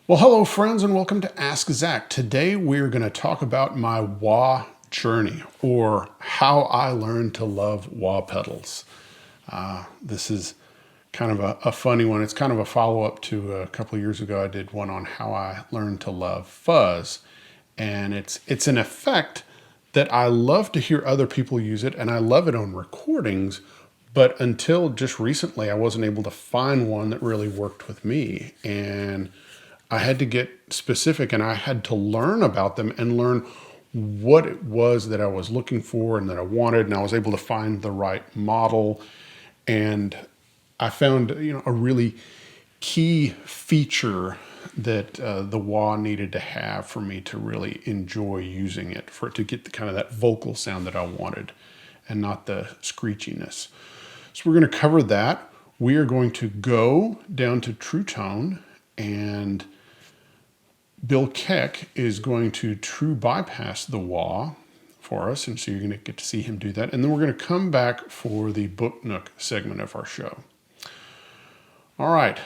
Well, hello friends and welcome to Ask Zach. Today we're going to talk about my wah journey, or how I learned to love wah pedals. This is kind of a funny one. It's kind of a follow-up to a couple of years ago. I did one on how I learned to love fuzz. And it's an effect that I love to hear other people use it, and I love it on recordings. But until just recently, I wasn't able to find one that really worked with me. And I had to get specific, and I had to learn about them and learn what it was that I was looking for and that I wanted. And I was able to find the right model. And I found, a really key feature that the wah needed to have for me to really enjoy using it, for it to get the kind of that vocal sound that I wanted and not the screechiness. So we're going to cover that. We are going to go down to true tone, and Bill Keck is going to true bypass the wah for us, and so you're going to get to see him do that. And then we're going to come back for the book nook segment of our show. All right,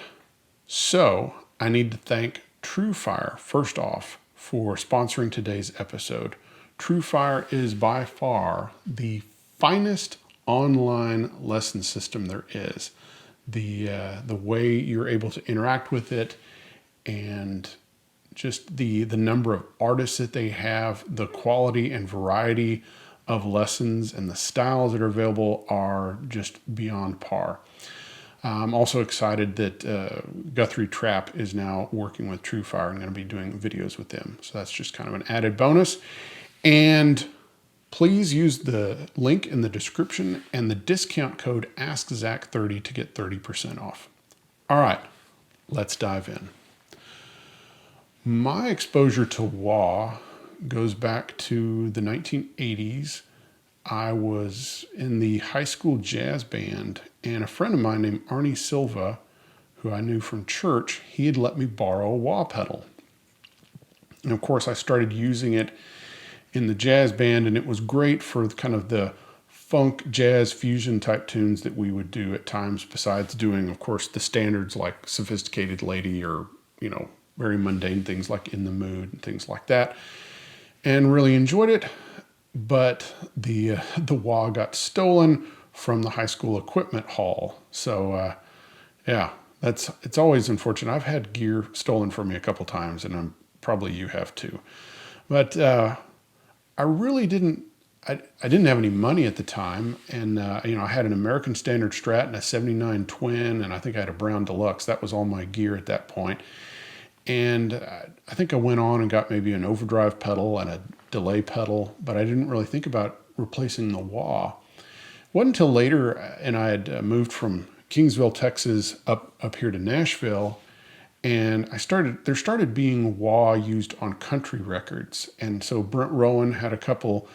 so I need to thank TrueFire first off for sponsoring today's episode. TrueFire is by far the finest online lesson system there is. The way you're able to interact with it, and just the number of artists that they have, the quality and variety of lessons and the styles that are available are just beyond par. I'm also excited that Guthrie Trapp is now working with TrueFire and going to be doing videos with them. So that's just kind of an added bonus. And please use the link in the description and the discount code AskZach30 to get 30% off. All right, let's dive in. My exposure to wah goes back to the 1980s. I was in the high school jazz band, and a friend of mine named Arnie Silva, who I knew from church, he had let me borrow a wah pedal. And of course, I started using it in the jazz band, and it was great for kind of the funk, jazz, fusion type tunes that we would do at times, besides doing, of course, the standards like Sophisticated Lady, or, very mundane things like In the Mood and things like that, and really enjoyed it. But the wah got stolen from the high school equipment hall. So it's always unfortunate. I've had gear stolen from me a couple times, and probably you have too. But I really didn't. I didn't have any money at the time, and I had an American Standard Strat and a '79 Twin, and I think I had a Brown Deluxe. That was all my gear at that point. And I think I went on and got maybe an overdrive pedal and a delay pedal, but I didn't really think about replacing the wah. It wasn't until later, and I had moved from Kingsville, Texas, up here to Nashville, and there started being wah used on country records. And so Brent Rowan had a couple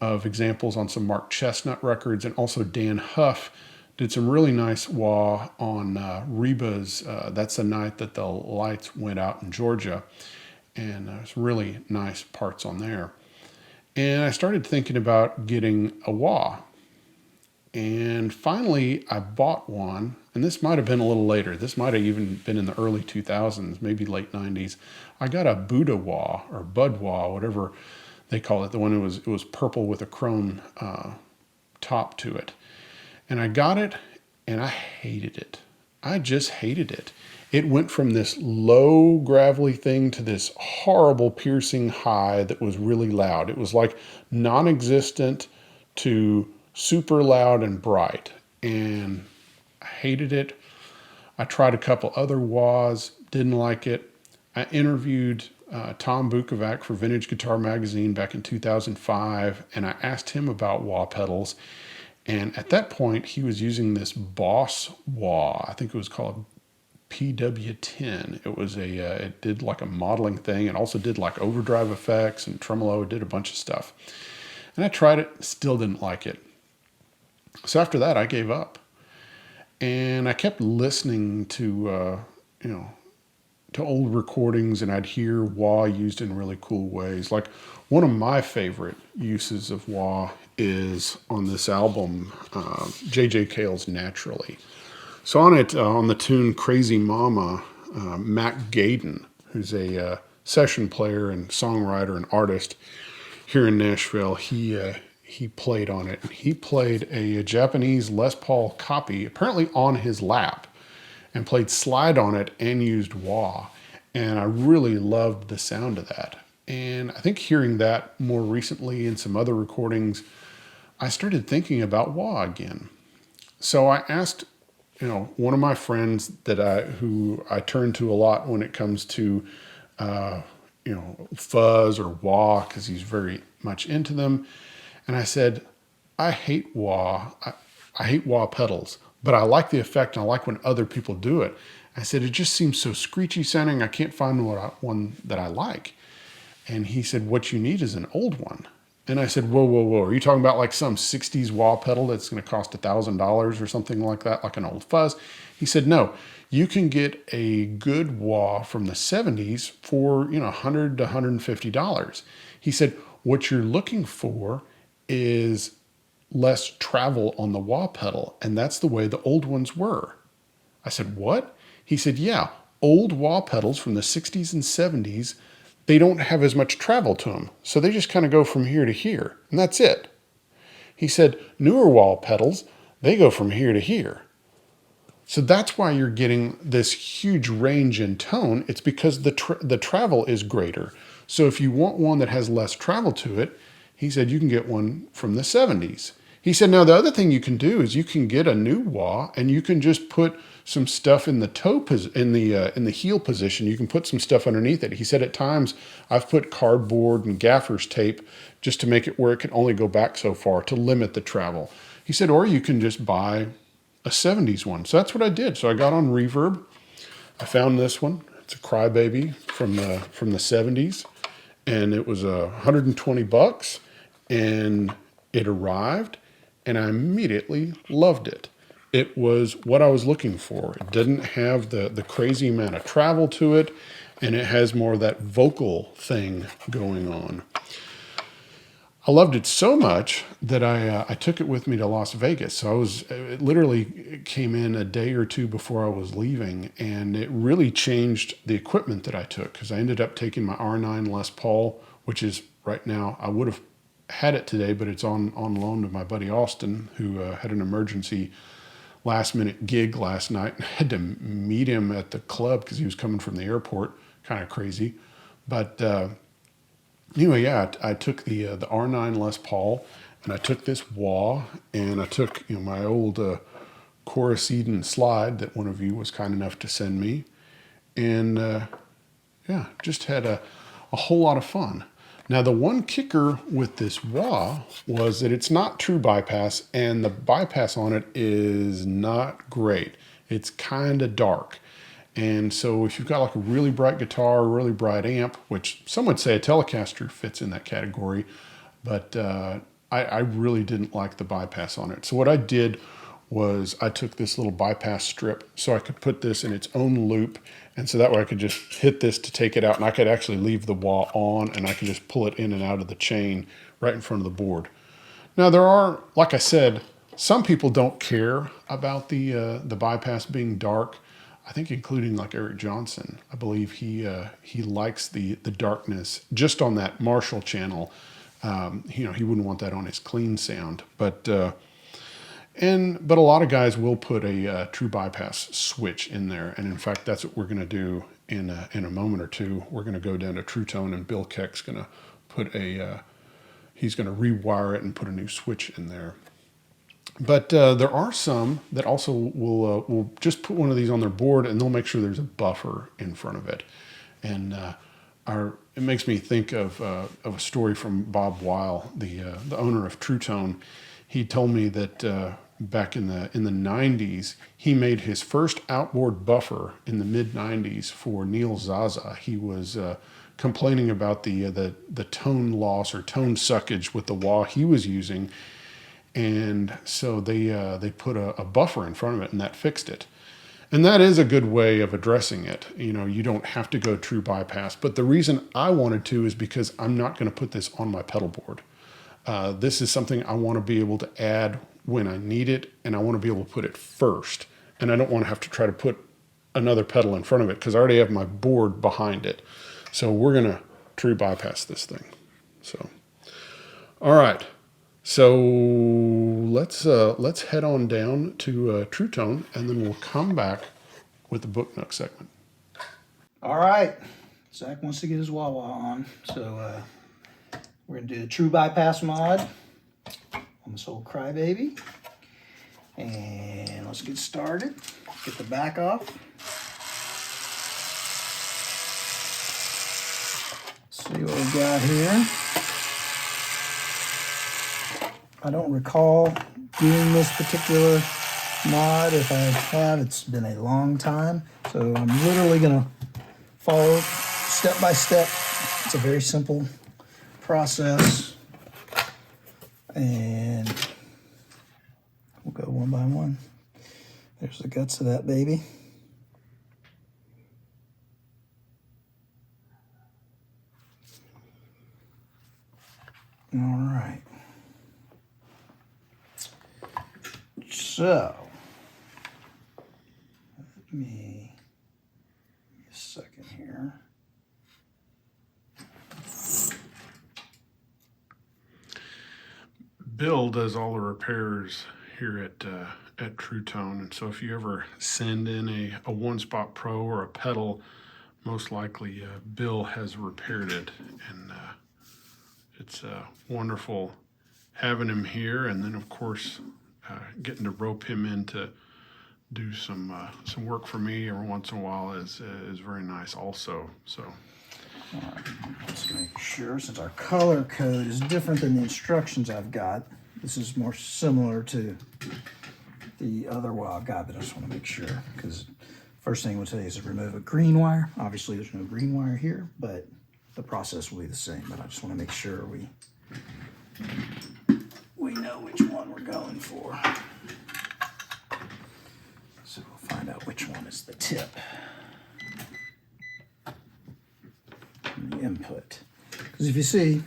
of examples on some Mark Chestnut records, and also Dan Huff did some really nice wah on Reba's That's the Night That the Lights Went Out in Georgia. And there's really nice parts on there. And I started thinking about getting a wah. And finally, I bought one. And this might have been a little later. This might have even been in the early 2000s, maybe late 90s. I got a Buddha wah, or Bud wah, whatever they call it. The one it was purple with a chrome top to it. And I got it, and I hated it. I just hated it. It went from this low gravelly thing to this horrible piercing high that was really loud. It was like non-existent to super loud and bright. And I hated it. I tried a couple other wahs, didn't like it. I interviewed Tom Bukovac for Vintage Guitar Magazine back in 2005, and I asked him about wah pedals. And at that point, he was using this Boss wah. I think it was called PW10. It did like a modeling thing. It also did like overdrive effects and tremolo. It did a bunch of stuff. And I tried it, still didn't like it. So after that, I gave up. And I kept listening to old recordings, and I'd hear wah used in really cool ways. Like, one of my favorite uses of wah is on this album, J.J. Cale's Naturally. So on it, on the tune Crazy Mama, Mac Gaden, who's a session player and songwriter and artist here in Nashville. He played on it. He played a Japanese Les Paul copy, apparently on his lap, and played slide on it and used wah. And I really loved the sound of that. And I think hearing that more recently in some other recordings, I started thinking about wah again. So I asked, one of my friends who I turn to a lot when it comes to, fuzz or wah, because he's very much into them. And I said, I hate wah. I hate wah pedals, but I like the effect and I like when other people do it. I said, it just seems so screechy sounding. I can't find one that I like. And he said, what you need is an old one. And I said, whoa, whoa, whoa. Are you talking about like some 60s wah pedal that's going to cost $1,000 or something like that, like an old fuzz? He said, no, you can get a good wah from the 70s for, $100 to $150. He said, what you're looking for is less travel on the wah pedal. And that's the way the old ones were. I said, what? He said, yeah, old wah pedals from the 60s and 70s, they don't have as much travel to them. So they just kind of go from here to here, and that's it. He said, newer wah pedals, they go from here to here. So that's why you're getting this huge range in tone. It's because the travel is greater. So if you want one that has less travel to it, he said you can get one from the 70s. He said, now the other thing you can do is you can get a new wah and you can just put some stuff in the in the heel position. You can put some stuff underneath it. He said at times I've put cardboard and gaffer's tape just to make it where it can only go back so far to limit the travel. He said, or you can just buy a 70s one. So that's what I did. So I got on Reverb. I found this one. It's a Crybaby from the 70s, and it was $120, and it arrived, and I immediately loved it. It was what I was looking for. It didn't have the crazy amount of travel to it, and it has more of that vocal thing going on. I loved it so much that I took it with me to Las Vegas. So it literally came in a day or two before I was leaving, and it really changed the equipment that I took, because I ended up taking my R9 Les Paul, which is right now, I would have had it today, but it's on loan to my buddy Austin, who had an emergency last minute gig last night. I had to meet him at the club because he was coming from the airport. Kind of crazy. But anyway, yeah, I took the R9 Les Paul, and I took this wah, and I took my old Chorus Eden slide that one of you was kind enough to send me, and yeah, just had a whole lot of fun. Now, the one kicker with this wah was that it's not true bypass, and the bypass on it is not great. It's kind of dark. And so if you've got like a really bright guitar, a really bright amp, which some would say a Telecaster fits in that category, but I really didn't like the bypass on it. So what I did was I took this little bypass strip so I could put this in its own loop, and so that way I could just hit this to take it out, and I could actually leave the wah on, and I could just pull it in and out of the chain right in front of the board. Now there are, like I said, some people don't care about the bypass being dark. I think including like Eric Johnson. I believe he likes the darkness just on that Marshall channel. He wouldn't want that on his clean sound, but a lot of guys will put a true bypass switch in there, and in fact that's what we're going to do in a moment or two. We're going to go down to True Tone, and Bill Keck's going to put he's going to rewire it and put a new switch in there. But there are some that also will just put one of these on their board, and they'll make sure there's a buffer in front of it. And it makes me think of a story from Bob Weil, the owner of True Tone. He told me that back in the 90s, he made his first outboard buffer in the mid 90s for Neil Zaza. He was complaining about the tone loss or tone suckage with the wah he was using. And so they put a buffer in front of it, and that fixed it. And that is a good way of addressing it. You don't have to go true bypass. But the reason I wanted to is because I'm not going to put this on my pedal board. This is something I want to be able to add when I need it, and I want to be able to put it first. And I don't want to have to try to put another pedal in front of it because I already have my board behind it. So we're going to true bypass this thing. So, all right. So let's head on down to True Tone, and then we'll come back with the Book Nook segment. All right. Zach wants to get his wah-wah on. So we're going to do the true bypass mod on this old crybaby. And let's get started. Get the back off. See what we got here. I don't recall doing this particular mod. If I have, it's been a long time. So I'm literally going to follow step by step. It's a very simple process. And we'll go one by one. There's the guts of that baby. All right. So, let me a second here. Bill does all the repairs here at True Tone, and so if you ever send in a One Spot Pro or a pedal, most likely Bill has repaired it, and it's wonderful having him here, and then of course getting to rope him in to do some work for me every once in a while is very nice also. So. All right, let's make sure, since our color code is different than the instructions I've got, this is more similar to the other one I've got, but I just want to make sure, because first thing we'll tell you is to remove a green wire. Obviously there's no green wire here, but the process will be the same, but I just want to make sure we know which one we're going for. So we'll find out which one is the tip. The input, because if you see,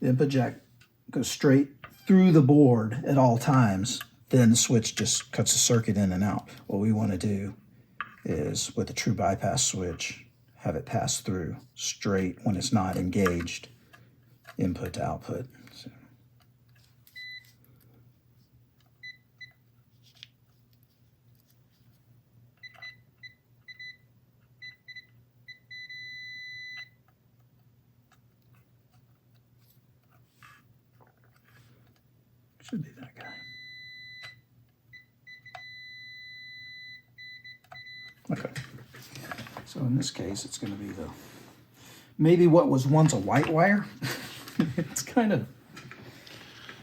the input jack goes straight through the board at all times, then the switch just cuts the circuit in and out. What we want to do is, with the true bypass switch, have it pass through straight when it's not engaged, input to output. So. Should be that guy. Okay. So in this case, it's going to be maybe what was once a white wire. It's kind of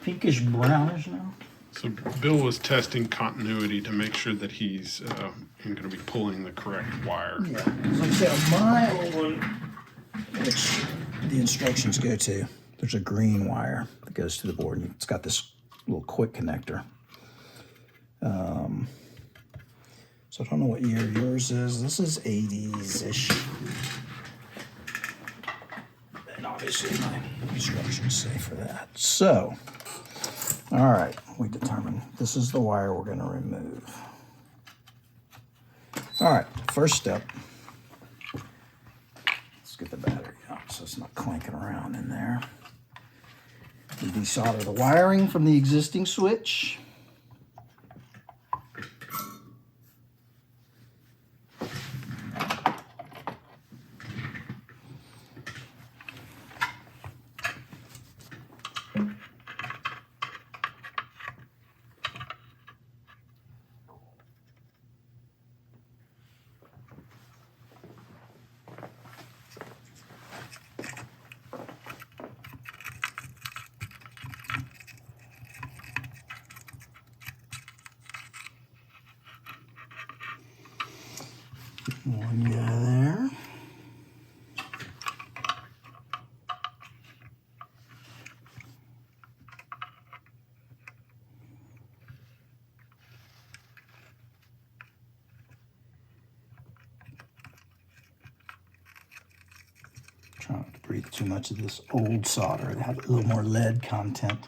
pinkish brownish now. So Bill was testing continuity to make sure that he's going to be pulling the correct wire. Yeah. Like I said, on my old one, which the instructions go to, there's a green wire that goes to the board, and it's got this little quick connector. So I don't know what year yours is. This is 80s-ish. And obviously my instructions say for that. So, all right, we determined this is the wire we're going to remove. All right, first step. Let's get the battery out so it's not clanking around in there. We desolder the wiring from the existing switch. One guy there. Try not to breathe too much of this old solder. It had a little more lead content.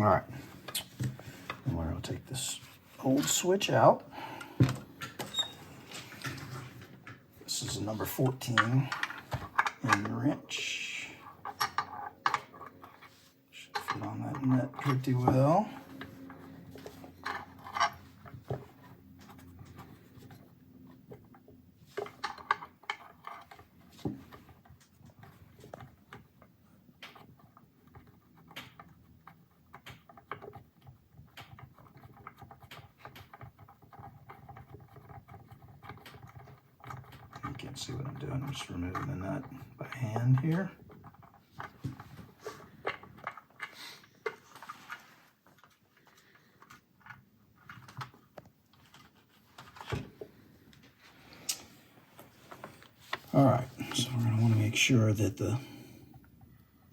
All right. And we're going to take this old switch out. This is a number 14 Allen wrench. Should fit on that nut pretty well. You can't see what I'm doing. I'm just removing the nut by hand here. All right, so we're going to want to make sure that the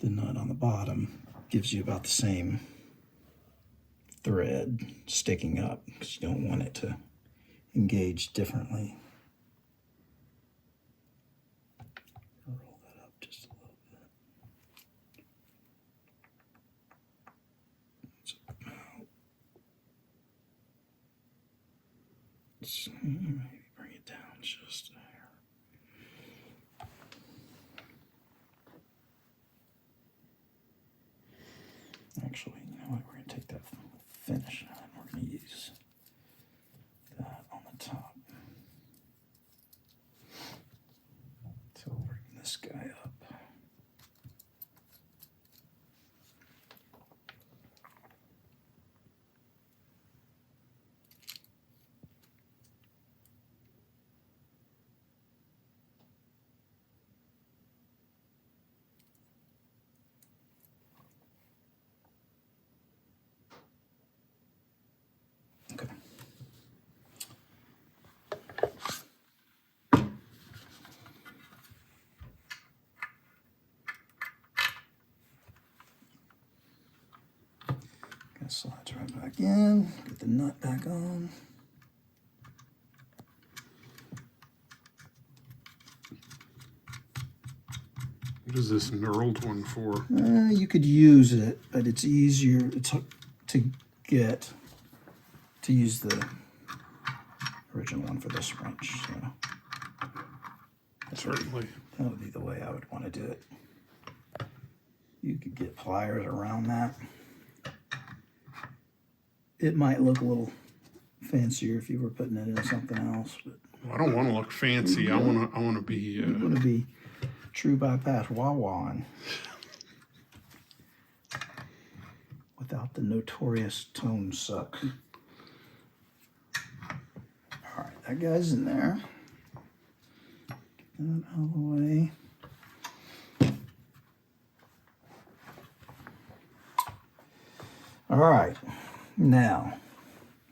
nut on the bottom gives you about the same thread sticking up, because you don't want it to engage differently. Roll that up just a little bit. It's about, maybe bring it down just there. Actually, you know what? We're going to take that finish and we're going to use that on the top. So we'll bring this guy up. Okay. Gonna slide right back in, get the nut back on. What is this knurled one for? You could use it, but it's easier to get to use the original one for this wrench. So Certainly. that would be the way I would want to do it. You could get pliers around that. It might look a little fancier if you were putting it in something else, but Well, I don't want to look fancy. I want to be. you want to be true bypass wah-wah without the notorious tone suck. All right, that guy's in there. Get that out of the way. All right, now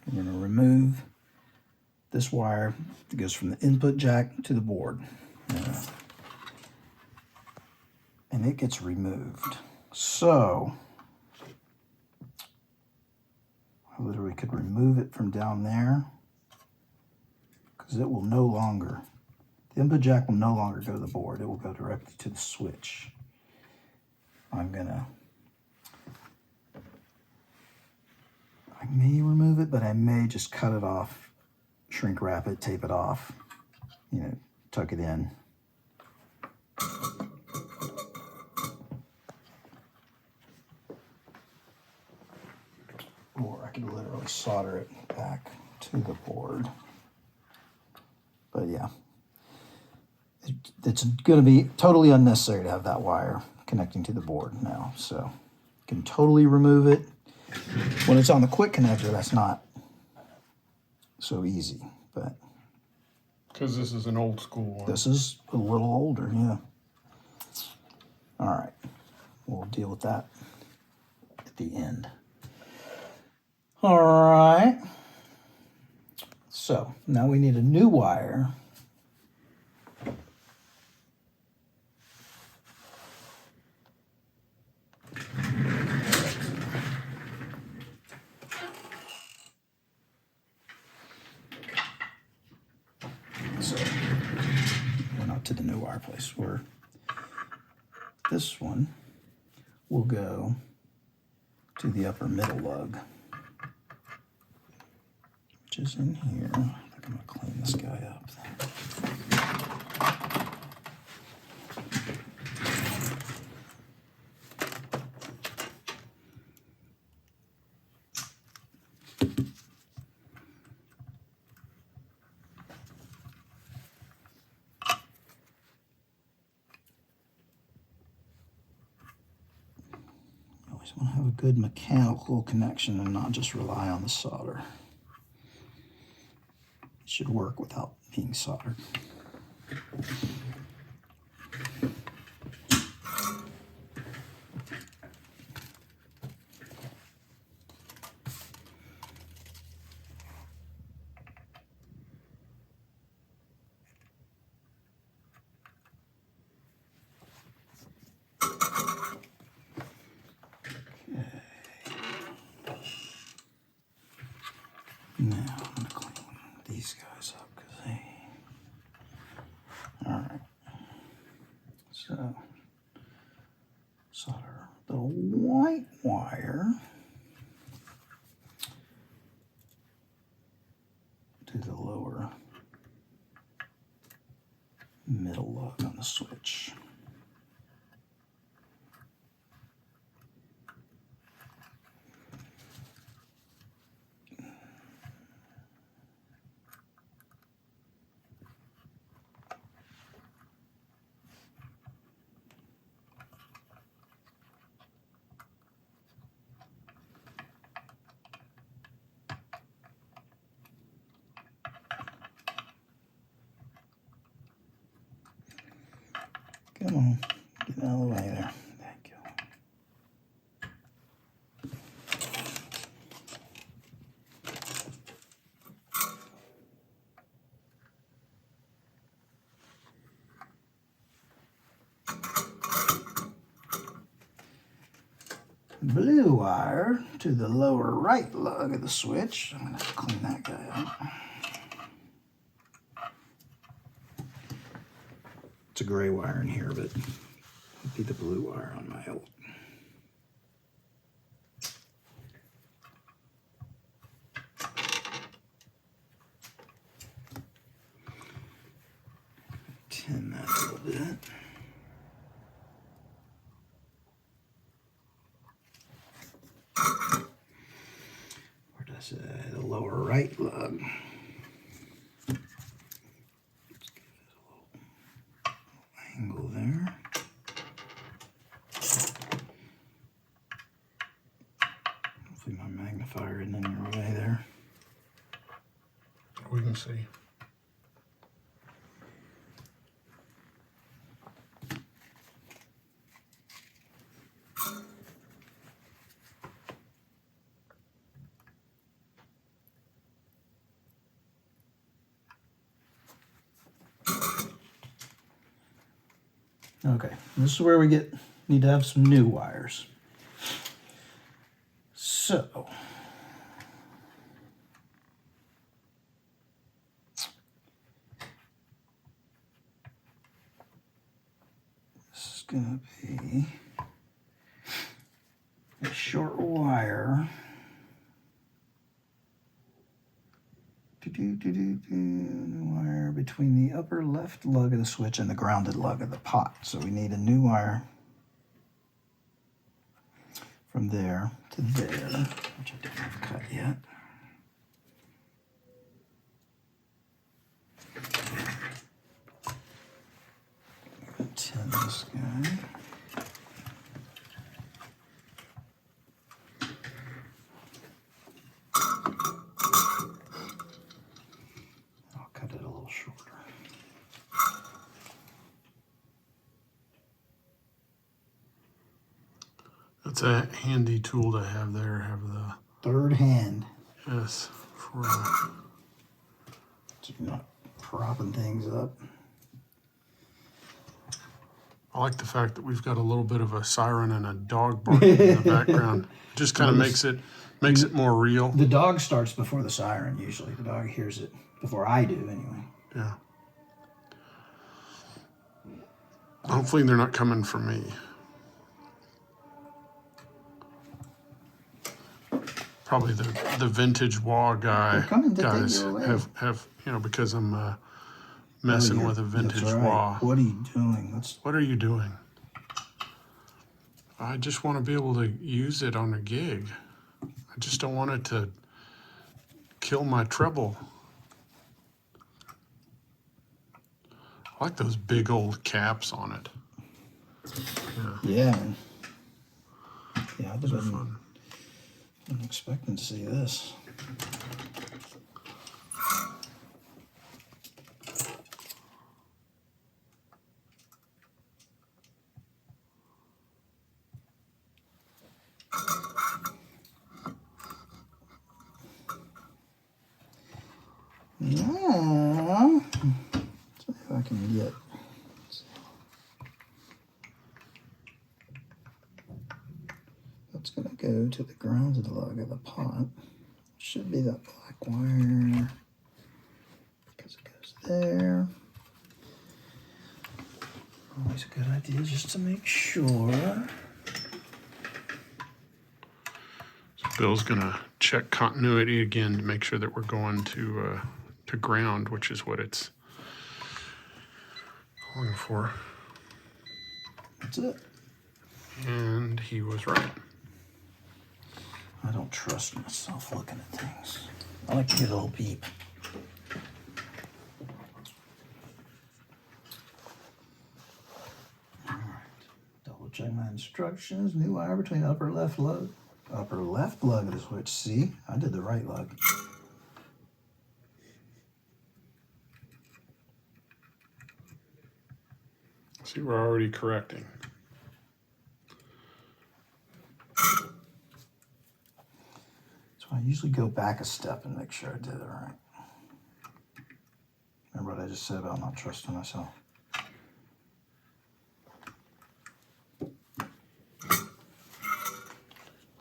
we're going to remove this wire that goes from the input jack to the board. And it gets removed. So I literally could remove it from down there, because it will no longer, the input jack will no longer go to the board. It will go directly to the switch. I may remove it, but I may just cut it off, shrink wrap it, tape it off, you know, tuck it in. Or I could literally solder it back to the board. But yeah, it's going to be totally unnecessary to have that wire connecting to the board now. So you can totally remove it. When it's on the quick connector, that's not so easy. But Because this is an old school one. this is a little older, yeah. All right, we'll deal with that at the end. All right, so now we need a new wire. So we're not to the new wire place. This one will go to the upper middle lug, which is in here. I think I'm going to clean this guy up. Always want to have a good mechanical connection and not just rely on the solder. It should work without being soldered. Now I'm going to clean these guys up because they... Alright. So, solder the white wire to the lower middle lug on the switch. Come on, get out of the way there. Thank you. Blue wire to the lower right lug of the switch. I'm going to clean that guy out. It's a gray wire in here, but it would be the blue wire on my old. Tin that a little bit. Where does it? The lower right lug. Angle there. Hopefully my magnifier isn't in your way there. We can see. Okay, this is where we need to have some new wires. So, this is going to be a short wire. Wire between the upper left lug of the switch and the grounded lug of the pot. So we need a new wire from there to there, which I didn't have cut yet. Tin this guy. I'll cut it a little shorter. That's a handy tool to have there. Have the Third hand. yes for So you're not propping things up. I like the fact that we've got a little bit of a siren and a dog barking in the background. Just kind of makes it more real. The dog starts before the siren usually. The dog hears it before I do anyway. Yeah. Hopefully they're not coming for me. Probably the vintage wah They're coming to take guys you away. have because I'm messing with a vintage That's right. wah. What are you doing? What are you doing? I just want to be able to use it on a gig. I just don't want it to kill my treble. I like those big old caps on it. Yeah. Yeah, I Those are wasn't fun. expecting to see this. Yeah. Let's see if I can get. That's going to go to the grounded lug of the pot. Should be that black wire because it goes there. Always a good idea just to make sure. Bill's gonna check continuity again to make sure that we're going to ground, which is what it's calling for. That's it. And he was right. I don't trust myself looking at things. I like to get a little peep. All right. Double check my instructions. New wire between upper left lug of the switch. See, I did the right lug. See, we're already correcting. So I usually go back a step and make sure I did it right. Remember what I just said about not trusting myself?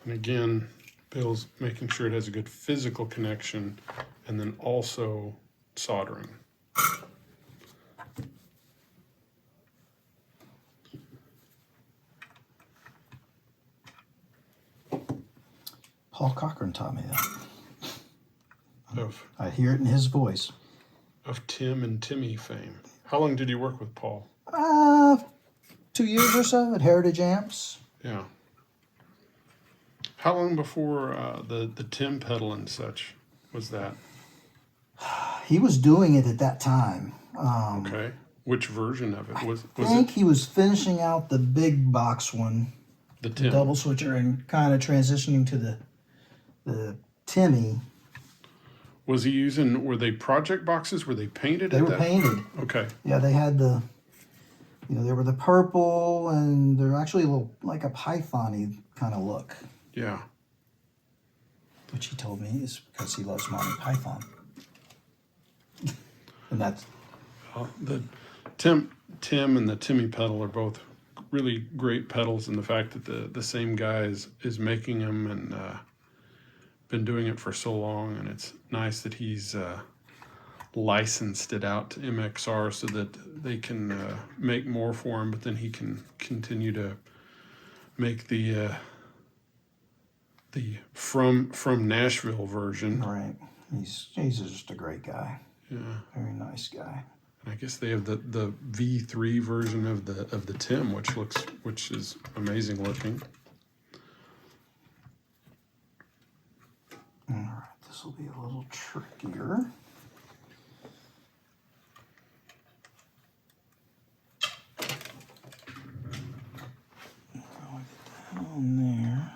And again, Bill's making sure it has a good physical connection and then also soldering. Paul Cochran taught me that. I hear it in his voice. Of Tim and Timmy fame. How long did you work with Paul? 2 years or so at Heritage Amps. Yeah. How long before the Tim pedal and such was that? He was doing it at that time. Okay. Which version of it was I think it? he was finishing out the big box one, The the Tim. double switcher, and kind of transitioning to the Timmy. Was he using? Were they project boxes? Were they painted? They were painted. Okay. Yeah, they had the, they were the purple, and they're actually a little like a python-y kind of look. Yeah. Which he told me is because he loves Monty Python. And that's The Tim and the Timmy pedal are both really great pedals, and the fact that the same guy is making them and been doing it for so long, and it's nice that he's licensed it out to MXR so that they can make more for him, but then he can continue to make the from Nashville version. right. He's just a great guy. Yeah. Very nice guy. And I guess they have the V3 version of the Tim, which is amazing looking. All right, this will be a little trickier. I'll get that on there.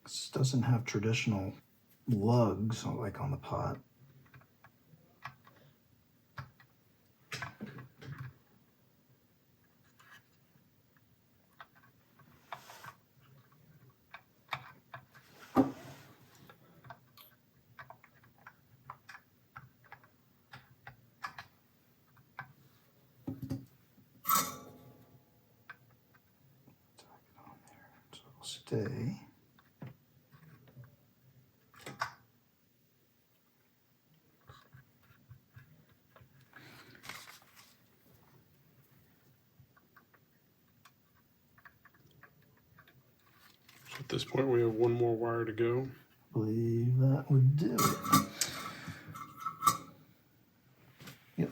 This doesn't have traditional lugs like on the pot. Stay. At this point, we have one more wire to go. I believe that would do it. Yep.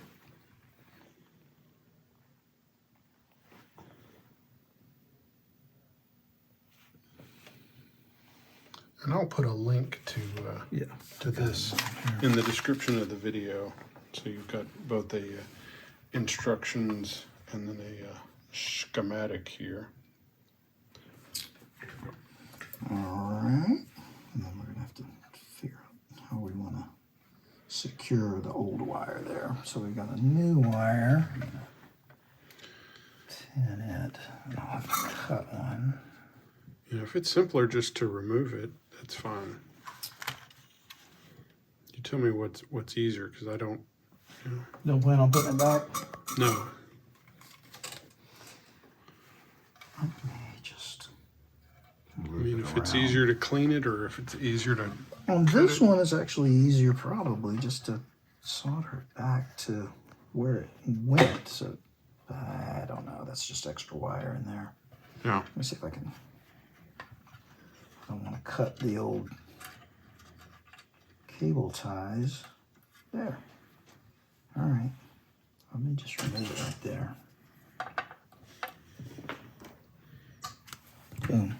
And I'll put a link to this in the description of the video. So you've got both the instructions and then a schematic here. All right. And then we're going to have to figure out how we want to secure the old wire there. So we've got a new wire. Tin it. And I'll have to cut one. You know, if it's simpler just to remove it, that's fine. You tell me what's easier, because I don't. You know. Don't plan on putting it back? No. Let me just. I mean, if it's easier to clean it, or if it's easier to. On this one, it's actually easier, probably, just to solder it back to where it went. So I don't know. That's just extra wire in there. Yeah. Let me see if I can. I don't want to cut the old cable ties. There. All right. Let me just remove it right there. Boom.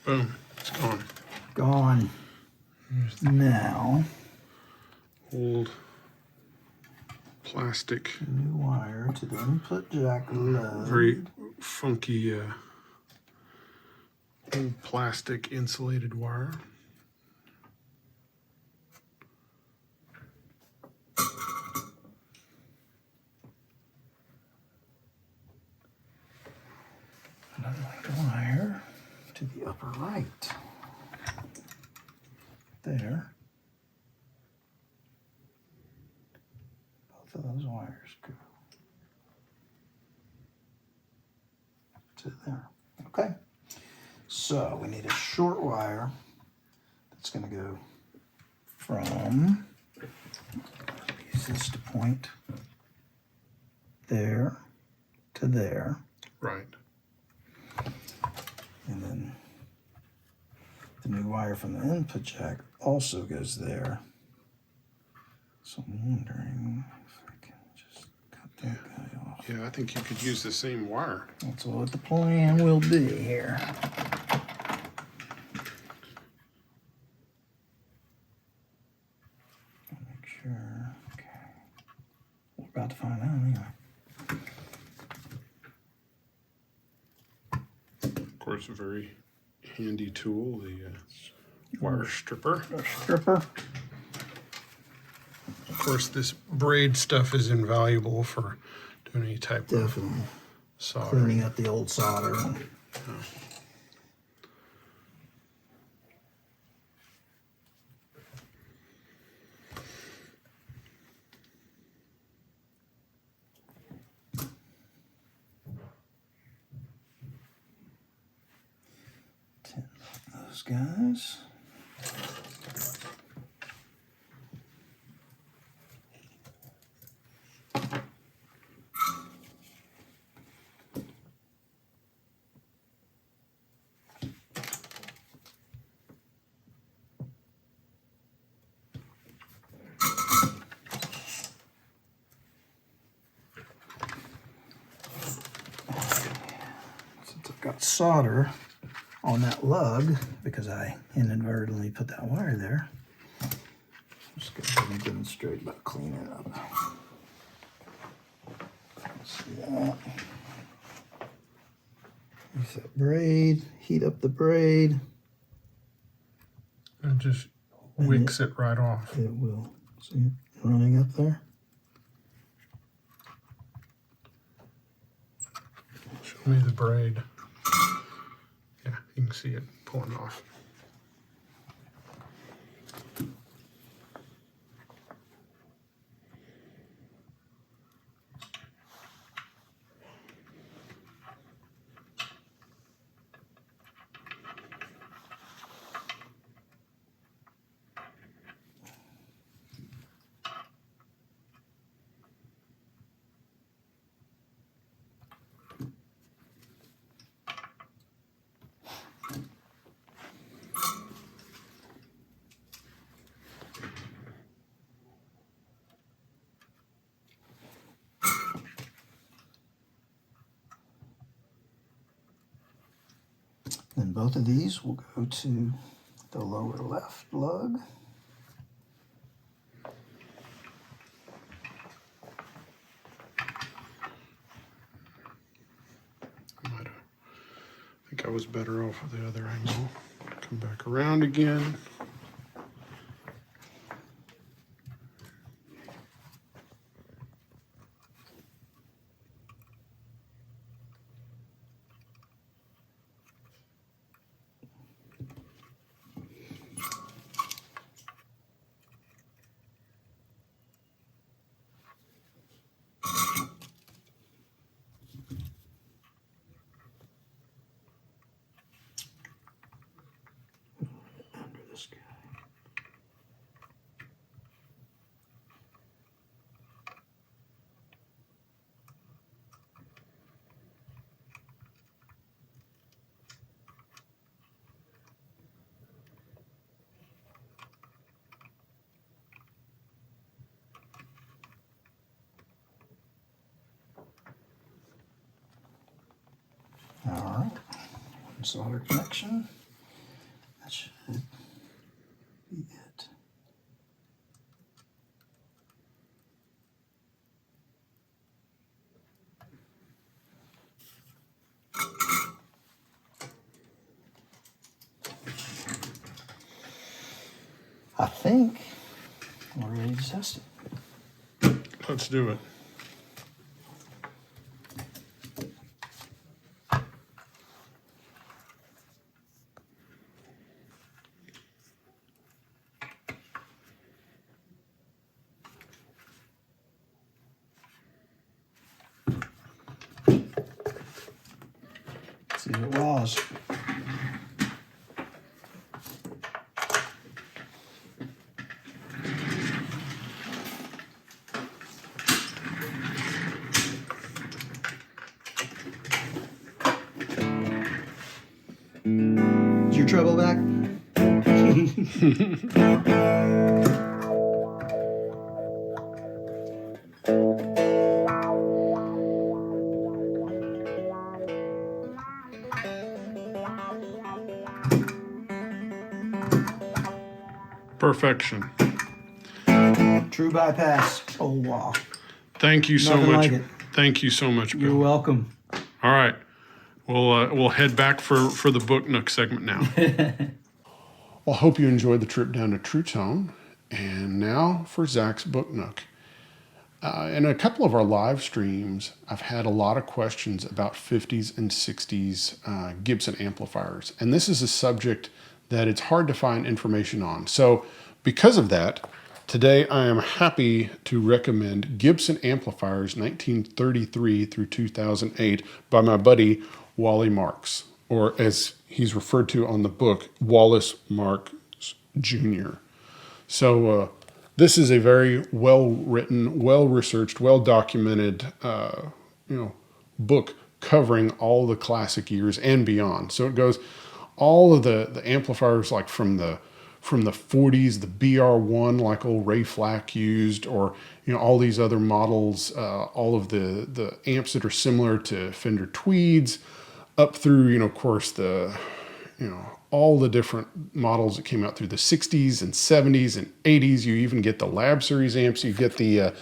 Boom. It's gone. Gone. Now, Old plastic. new wire to the input jack load. Very funky old plastic insulated wire. Another wire to the upper right. There. Both of those wires go to there. Okay. So we need a short wire that's going to go from, use this to point, there to there. Right. And then the new wire from the input jack also goes there. So I'm wondering if I can just cut that guy off. Yeah, I think you could use the same wire. That's what the plan will be here. Make sure. Okay. We're about to find out anyway. Of course, a very handy tool, the wire stripper. A stripper. Of course, this braid stuff is invaluable for doing any type Definitely. of soldering. Cleaning up the old solder. Tin those guys. Since I've got solder on that lug, because I inadvertently put that wire there, I'm just going to go ahead and demonstrate about cleaning it up. See that? Use that braid, heat up the braid. It just wicks it right off. It will. See it running up there? Show me the braid. Yeah, you can see it pulling off. And both of these will go to the lower left lug. I think I was better off with the other angle. Come back around again. Under this guy. All right, solder connection. That should be it. I think we're ready to test it. Let's do it. See if it raws. Is your treble back? Perfection. True bypass. Oh wow. Thank you so Nothing much. like it. Thank you so much, Bill. You're welcome. All right. We'll head back for the Book Nook segment now. Well, I hope you enjoyed the trip down to True Tone. And now for Zach's Book Nook. In a couple of our live streams, I've had a lot of questions about 50s and 60s Gibson amplifiers. And this is a subject that it's hard to find information on. So because of that, today I am happy to recommend Gibson Amplifiers 1933 through 2008 by my buddy Wally Marks, or as he's referred to on the book, Wallace Marks Jr. So this is a very well-written, well-researched, well-documented book covering all the classic years and beyond. So it goes all of the amplifiers like from the 40s, the BR1 like old Ray Flack used, or all these other models, all of the amps that are similar to Fender Tweeds, up through of course the all the different models that came out through the 60s and 70s and 80s. You even get the Lab Series amps. You get the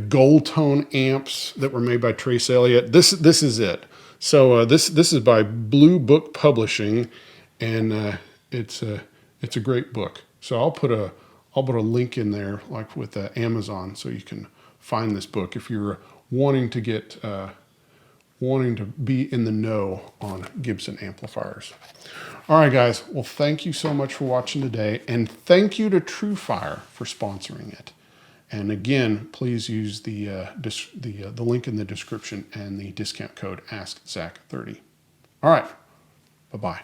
Gold Tone amps that were made by Trace Elliott. This is it. So this is by Blue Book Publishing, and it's a great book. So I'll put a link in there, like with Amazon, so you can find this book if you're wanting to get wanting to be in the know on Gibson amplifiers. All right, guys. Well, thank you so much for watching today, and thank you to TrueFire for sponsoring it. And again, please use the link in the description and the discount code AskZach30. All right. Bye-bye.